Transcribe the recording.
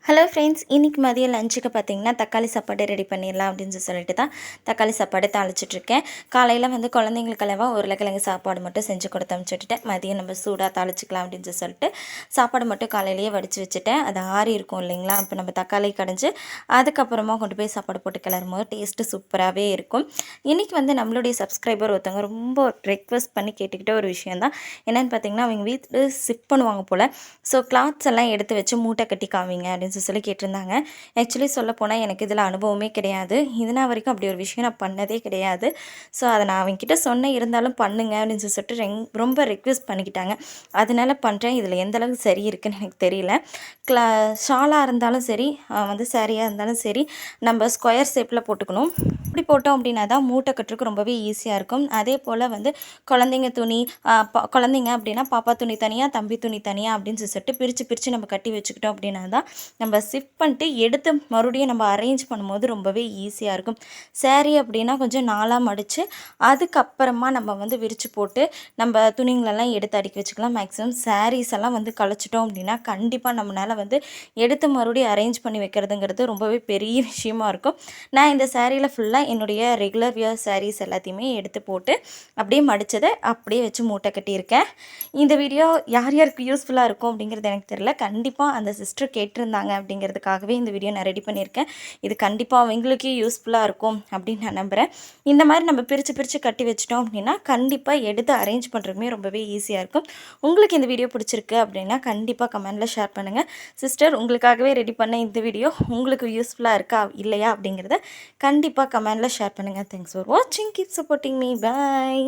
Hello friends, இன்றைக்கி மதியம் லஞ்சுக்கு பார்த்திங்கன்னா தக்காளி சாப்பாடு ரெடி பண்ணிடலாம் அப்படின்னு சொல்லிட்டு தான் தக்காளி சாப்பாடு தாளிச்சிட்ருக்கேன். காலையில் வந்து குழந்தைங்களுக்கெல்லாம் உருளைக்கிழங்கு சாப்பாடு மட்டும் செஞ்சு கொடுத்து அனுப்பிச்சுட்டுட்டேன். மதியம் நம்ம சூடாக தாளிச்சிக்கலாம் அப்படின்னு சொல்லிட்டு சாப்பாடு மட்டும் காலையிலேயே வடித்து வச்சுட்டேன். அது ஆறி இருக்கும் இல்லைங்களா, இப்போ நம்ம தக்காளி கடைஞ்சி அதுக்கப்புறமா கொண்டு போய் சாப்பாடு போட்டு கிளறும் போது டேஸ்ட்டு சூப்பராகவே இருக்கும். இன்றைக்கி வந்து நம்மளுடைய சப்ஸ்கிரைபர் ஒருத்தவங்க ரொம்ப ரெக்வஸ்ட் பண்ணி கேட்டுக்கிட்ட ஒரு விஷயம் தான். என்னென்னு பார்த்திங்கன்னா, அவங்க வீட்டில் ஷிஃப்ட் பண்ணுவாங்க போல். ஸோ கிளாத்ஸ் எல்லாம் எடுத்து வச்சு மூட்டை கட்டி காமிங்க அப்படின்னு சொல்லி கேட்டிருந்தாங்க. ஆக்சுவலி சொல்லப்போனால் எனக்கு இதில் அனுபவமே கிடையாது. இதுநாள் வரைக்கும் அப்படி ஒரு விஷயம் நான் பண்ணதே கிடையாது. ஸோ அதை நான் அவங்ககிட்ட சொன்னேன், இருந்தாலும் பண்ணுங்க அப்படின்னு சொல்லிட்டு ரொம்ப ரெக்வெஸ்ட் பண்ணிக்கிட்டாங்க. அதனால பண்ணுறேன். இதில் எந்த அளவுக்கு சரி இருக்குன்னு எனக்கு தெரியல. ஷாலாக இருந்தாலும் சரி, வந்து சாரியாக இருந்தாலும் சரி, நம்ம ஸ்கொயர் ஷேப்பில் போட்டுக்கணும். இப்படி போட்டோம் அப்படின்னா தான் மூட்டை கட்டுறதுக்கு ரொம்பவே ஈஸியாக இருக்கும். அதே போல் வந்து குழந்தைங்க துணி, குழந்தைங்க அப்படின்னா பாப்பா துணி தனியாக, தம்பி துணி தனியாக அப்படின்னு சொல்லிட்டு பிரித்து நம்ம கட்டி வச்சுக்கிட்டோம் அப்படின்னா தான் நம்ம ஷிஃப்ட் பண்ணிட்டு எடுத்து மறுபடியும் நம்ம அரேஞ்ச் பண்ணும்போது ரொம்பவே ஈஸியாக இருக்கும். சேரீ அப்படின்னா கொஞ்சம் நாளாக மடித்து அதுக்கப்புறமா நம்ம வந்து விரித்து போட்டு நம்ம துணிங்களெல்லாம் எடுத்து அடுக்கி வச்சுக்கலாம். மேக்ஸிமம் சாரீஸ் எல்லாம் வந்து கழிச்சிட்டோம் அப்படின்னா கண்டிப்பாக நம்மளால் வந்து எடுத்து மறுபடியும் அரேஞ்ச் பண்ணி வைக்கிறதுங்கிறது ரொம்பவே பெரிய விஷயமா இருக்கும். நான் இந்த சாரியில் ஃபுல்லாக என்னுடைய ரெகுலர் வியர் சாரீஸ் எல்லாத்தையுமே எடுத்து போட்டு அப்படியே மடித்ததை அப்படியே வச்சு மூட்டை கட்டியிருக்கேன். இந்த வீடியோ யார் யாருக்கு யூஸ்ஃபுல்லாக இருக்கும் அப்படிங்கிறது எனக்கு தெரியல. கண்டிப்பாக அந்த சிஸ்டர் கேட்டிருந்தாங்க அப்படிங்கிறதுக்காகவே இந்த வீடியோ நான் ரெடி பண்ணியிருக்கேன். இது கண்டிப்பாக அவங்களுக்கே யூஸ்ஃபுல்லாக இருக்கும் அப்படின்னு நான் நம்புகிறேன். இந்த மாதிரி நம்ம பிரித்து கட்டி வச்சிட்டோம் அப்படின்னா கண்டிப்பாக எடுத்து அரேஞ்ச் பண்ணுறதுமே ரொம்பவே ஈஸியாக இருக்கும். உங்களுக்கு இந்த வீடியோ பிடிச்சிருக்கு அப்படின்னா கண்டிப்பாக கமெண்டில் ஷேர் பண்ணுங்கள். சிஸ்டர், உங்களுக்காகவே ரெடி பண்ண இந்த வீடியோ உங்களுக்கு யூஸ்ஃபுல்லாக இருக்கா இல்லையா அப்படிங்கிறத கண்டிப்பாக கமெண்டில் ஷேர் பண்ணுங்கள். தேங்க்ஸ் ஃபார் வாட்சிங். Keep supporting me. பாய்.